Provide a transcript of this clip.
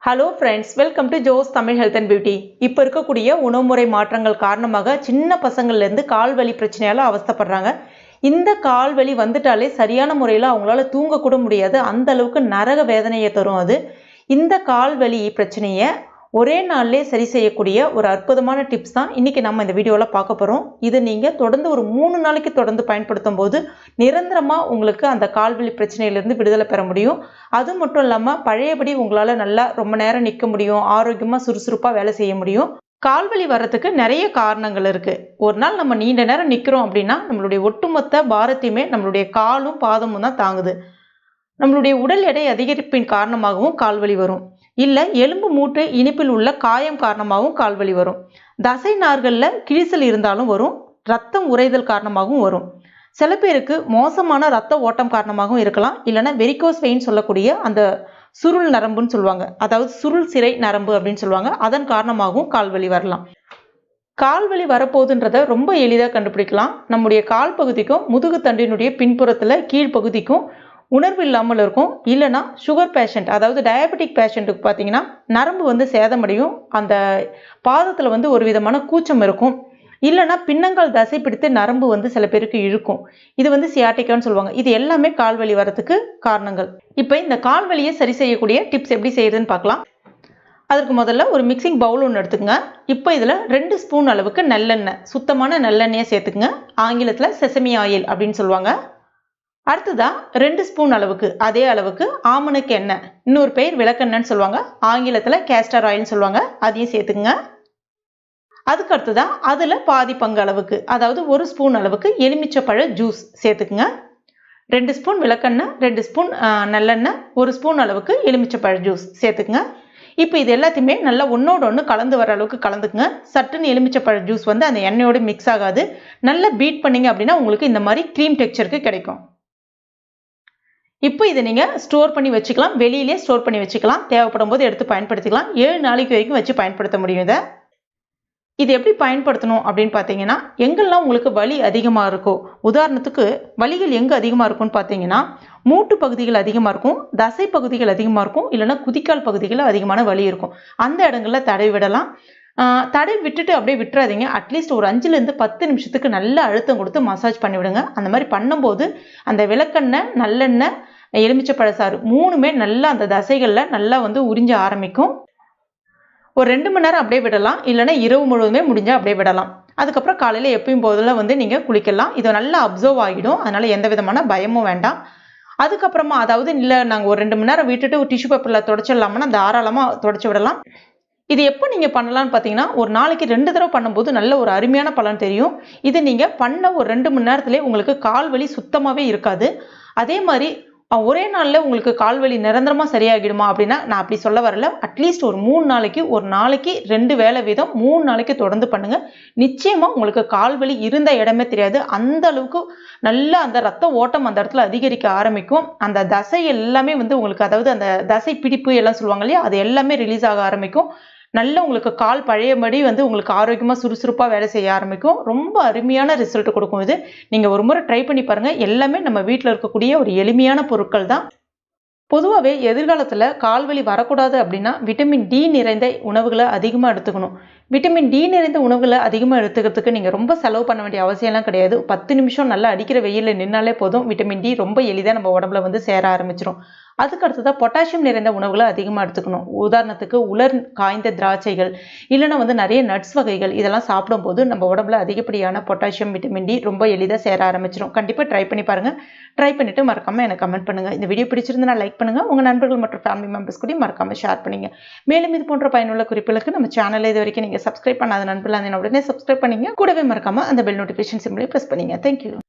Hello friends, welcome to ஜோஸ் Tamil health and beauty. இப்போ இருக்கக்கூடிய உணவுமுறை மாற்றங்கள் காரணமாக சின்ன பசங்கள்லேருந்து கால்வலி பிரச்சனையால் அவஸ்தைப்படுறாங்க. இந்த கால்வலி வந்துட்டாலே சரியான முறையில் அவங்களால தூங்கக்கூட முடியாது. அந்த அளவுக்கு நரக வேதனையை தரும் அது. இந்த கால்வலி பிரச்சனையை ஒரே நாள்லேயே சரி செய்யக்கூடிய ஒரு அற்புதமான டிப்ஸ் தான் இன்றைக்கி நம்ம இந்த வீடியோவில் பார்க்க போகிறோம். இது நீங்கள் தொடர்ந்து ஒரு 3 நாளைக்கு தொடர்ந்து பயன்படுத்தும் போது நிரந்தரமாக உங்களுக்கு அந்த கால்வலி பிரச்சனையிலேருந்து விடுதலை பெற முடியும். அது மட்டும் இல்லாமல் பழையபடி உங்களால் நல்லா ரொம்ப நேரம் நிற்க முடியும், ஆரோக்கியமாக சுறுசுறுப்பாக வேலை செய்ய முடியும். கால்வலி வர்றதுக்கு நிறைய காரணங்கள் இருக்குது. ஒரு நாள் நம்ம நீண்ட நேரம் நிற்கிறோம் அப்படின்னா நம்மளுடைய ஒட்டுமொத்த பாரத்தையுமே நம்மளுடைய காலும் பாதமும் தான் தாங்குது. நம்மளுடைய உடல் எடை அதிகரிப்பின் காரணமாகவும் கால்வலி வரும். இல்லை எலும்பு மூட்டு இனிப்பில் உள்ள காயம் காரணமாகவும் கால்வலி வரும். தசை நார்களில் கிழிசல் இருந்தாலும் வரும். ரத்தம் உறைதல் காரணமாகவும் வரும். சில பேருக்கு மோசமான ரத்த ஓட்டம் காரணமாகவும் இருக்கலாம். இல்லைன்னா வெரிகோஸ் வெயின் சொல்லக்கூடிய அந்த சுருள் நரம்புன்னு சொல்லுவாங்க, அதாவது சுருள் சிரை நரம்பு அப்படின்னு சொல்லுவாங்க, அதன் காரணமாகவும் கால்வலி வரலாம். கால்வலி வரப்போகுதுன்றதை ரொம்ப எளிதாக கண்டுபிடிக்கலாம். நம்முடைய கால் பகுதிக்கும் முதுகு தண்டினுடைய பின்புறத்தில் கீழ்ப்பகுதிக்கும் உணர்வு இல்லாமல் இருக்கும். இல்லைனா சுகர் பேஷண்ட், அதாவது டயபெட்டிக் பேஷண்ட்டுக்கு பார்த்தீங்கன்னா நரம்பு சேதமடையும். அந்த பாதத்தில் ஒரு விதமான கூச்சம் இருக்கும். இல்லைனா பின்னங்கால் தசை பிடித்து நரம்பு சில பேருக்கு இழுக்கும். இது சியாட்டிக்கான்னு சொல்லுவாங்க. இது எல்லாமே கால்வலி வரதுக்கு காரணங்கள். இப்போ இந்த கால்வலியை சரி செய்யக்கூடிய டிப்ஸ் எப்படி செய்யுதுன்னு பார்க்கலாம். அதற்கு முதல்ல ஒரு மிக்சிங் பவுல் ஒன்று எடுத்துக்கங்க. இப்போ இதில் 2 ஸ்பூன் அளவுக்கு நல்லெண்ணெய், சுத்தமான நல்லெண்ணெயை சேர்த்துக்குங்க. ஆங்கிலத்தில் செசமி ஆயில் அப்படின்னு சொல்லுவாங்க. அடுத்ததா 2 ஸ்பூன் அளவுக்கு, அதே அளவுக்கு ஆமணக்கு எண்ணெய், இன்னொரு பேர் விளக்கெண்ணெய்னு சொல்லுவாங்க, ஆங்கிலத்தில் கேஸ்டர் ஆயில்னு சொல்லுவாங்க, அதையும் சேர்த்துக்குங்க. அதுக்கு அடுத்ததா அதில் பாதி பங்கு அளவுக்கு, அதாவது 1 ஸ்பூன் அளவுக்கு எலுமிச்சப்பழ ஜூஸ் சேர்த்துக்குங்க. 2 ஸ்பூன் விளக்கெண்ணெய், 2 ஸ்பூன் நல்லெண்ணெய், 1 ஸ்பூன் அளவுக்கு எலுமிச்சப்பழ ஜூஸ் சேர்த்துக்குங்க. இப்போ இது எல்லாத்தையுமே நல்லா ஒன்றோட ஒன்று கலந்து வர அளவுக்கு கலந்துக்குங்க. சட்டுன்னு எலுமிச்சப்பழ ஜூஸ் அந்த எண்ணெயோடு மிக்ஸ் ஆகாது. நல்லா பீட் பண்ணிங்க அப்படின்னா உங்களுக்கு இந்த மாதிரி க்ரீம் டெக்ஸ்சருக்கு கிடைக்கும். இப்போ இதை நீங்கள் ஸ்டோர் பண்ணி வச்சுக்கலாம், வெளியிலே ஸ்டோர் பண்ணி வச்சுக்கலாம். தேவைப்படும் போது எடுத்து பயன்படுத்திக்கலாம். 7 நாளைக்கு வரைக்கும் வச்சு பயன்படுத்த முடியும். இது எப்படி பயன்படுத்தணும் அப்படின்னு பார்த்தீங்கன்னா, எங்கெல்லாம் உங்களுக்கு வலி அதிகமாக இருக்கோ, உதாரணத்துக்கு வலிகள் எங்கே அதிகமாக இருக்கும்னு பார்த்தீங்கன்னா, மூட்டு பகுதிகள் அதிகமாக இருக்கும், தசை பகுதிகள் அதிகமாக இருக்கும், இல்லைன்னா குதிக்கால் பகுதிகளில் அதிகமான வலி இருக்கும். அந்த இடங்களில் தடவி விடலாம். தடவி விட்டுட்டு அப்படியே விட்டுறாதீங்க. அட்லீஸ்ட் ஒரு 5லேருந்து 10 நிமிஷத்துக்கு நல்ல அழுத்தம் கொடுத்து மசாஜ் பண்ணி விடுங்க. அந்த மாதிரி பண்ணும்போது அந்த விளக்கெண்ணெய், நல்லெண்ணெய், எலுமிச்சப்பழச்சாறு 3மே நல்லா அந்த தசைகளில் நல்லா உறிஞ்ச ஆரம்பிக்கும். ஒரு 2 மணி நேரம் அப்படியே விடலாம். இல்லைன்னா இரவு முழுவதுமே முடிஞ்சால் அப்படியே விடலாம். அதுக்கப்புறம் காலையில் எப்பயும் போதில் நீங்கள் குளிக்கலாம். இது நல்லா அப்சர்வ் ஆகிடும். அதனால் எந்த விதமான பயமும் வேண்டாம். அதுக்கப்புறமா அதாவது இல்லை நாங்கள் ஒரு 2 மணி நேரம் விட்டுட்டு ஒரு டிஷ்யூ பேப்பரில் தொடச்சிடலாம்னா தாராளமாக தொடச்சி விடலாம். இது எப்போ நீங்கள் பண்ணலான்னு பார்த்தீங்கன்னா, ஒரு நாளைக்கு 2 தடவை பண்ணும்போது நல்ல ஒரு அருமையான பலன் தெரியும். இது நீங்கள் பண்ண ஒரு 2 மணி நேரத்துலேயே உங்களுக்கு கால்வலி சுத்தமாகவே இருக்காது. அதே மாதிரி ஒரே நாளில் உங்களுக்கு கால்வலி நிரந்தரமாக சரியாகிடுமா அப்படின்னா நான் அப்படி சொல்ல வரல. அட்லீஸ்ட் ஒரு 3 நாளைக்கு, ஒரு நாளைக்கு 2 வேளை வீதம் 3 நாளைக்கு தொடர்ந்து பண்ணுங்கள். நிச்சயமாக உங்களுக்கு கால்வலி இருந்த இடமே தெரியாது. அந்த அளவுக்கு நல்லா அந்த ரத்த ஓட்டம் அந்த இடத்துல அதிகரிக்க ஆரம்பிக்கும். அந்த தசை எல்லாமே உங்களுக்கு, அதாவது அந்த தசை பிடிப்பு எல்லாம் சொல்லுவாங்க இல்லையா, அது எல்லாமே ரிலீஸ் ஆக ஆரம்பிக்கும். நல்ல உங்களுக்கு கால் பழையபடி உங்களுக்கு ஆரோக்கியமாக சுறுசுறுப்பாக வேலை செய்ய ஆரம்பிக்கும். ரொம்ப அருமையான ரிசல்ட் கொடுக்கும். இது நீங்கள் ஒரு முறை ட்ரை பண்ணி பாருங்கள். எல்லாமே நம்ம வீட்டில் இருக்கக்கூடிய ஒரு எளிமையான பொருட்கள் தான். பொதுவாகவே எதிர்காலத்தில் கால்வலி வரக்கூடாது அப்படின்னா விட்டமின் டி நிறைந்த உணவுகளை அதிகமாக எடுத்துக்கணும். விட்டமின் டி நிறைந்த உணவுகளை அதிகமாக எடுத்துக்கிறதுக்கு நீங்கள் ரொம்ப செலவு பண்ண வேண்டிய அவசியம்லாம் கிடையாது. 10 நிமிஷம் நல்லா அடிக்கிற வெயிலில் நின்னாலே போதும். விட்டமின் டி ரொம்ப எளிதாக நம்ம உடம்புல சேர ஆரம்பிச்சிடும். அதுக்கு அடுத்ததாக பொட்டாசியம் நிறைந்த உணவுகளை அதிகமாக எடுத்துக்கணும். உதாரணத்துக்கு உலர் காய்ந்த திராட்சைகள், இல்லைன்னா நிறைய நட்ஸ் வகைகள், இதெல்லாம் சாப்பிடும்போது நம்ம உடம்புல அதிகப்படியான பொட்டாசியம், விட்டமின் டி ரொம்ப எளிதாக சேர ஆரம்பிச்சிடும். கண்டிப்பாக ட்ரை பண்ணி பாருங்கள். ட்ரை பண்ணிவிட்டு மறக்காமல் எனக்கு கமெண்ட் பண்ணுங்கள். இந்த வீடியோ பிடிச்சிருந்தா லைக் பண்ணுங்கள். உங்கள் நண்பர்கள் மற்றும் ஃபேமிலி மெம்பர்ஸ் கூட மறக்காமல் ஷேர் பண்ணுங்க. மேலும் இது போன்ற பயனுள்ள குறிப்புகளுக்கு நம்ம சேனலை இது வரைக்கும் நீங்கள் சப்ஸ்கிரைப் பண்ணாத நண்பர்கள் உடனே சப்ஸ்கிரைப் பண்ணிங்க. கூடவே மறக்காமல் அந்த பெல் நோட்டிஃபிகேஷன் சிம்பிளை ப்ரெஸ் பண்ணிங்க. தேங்க்யூ.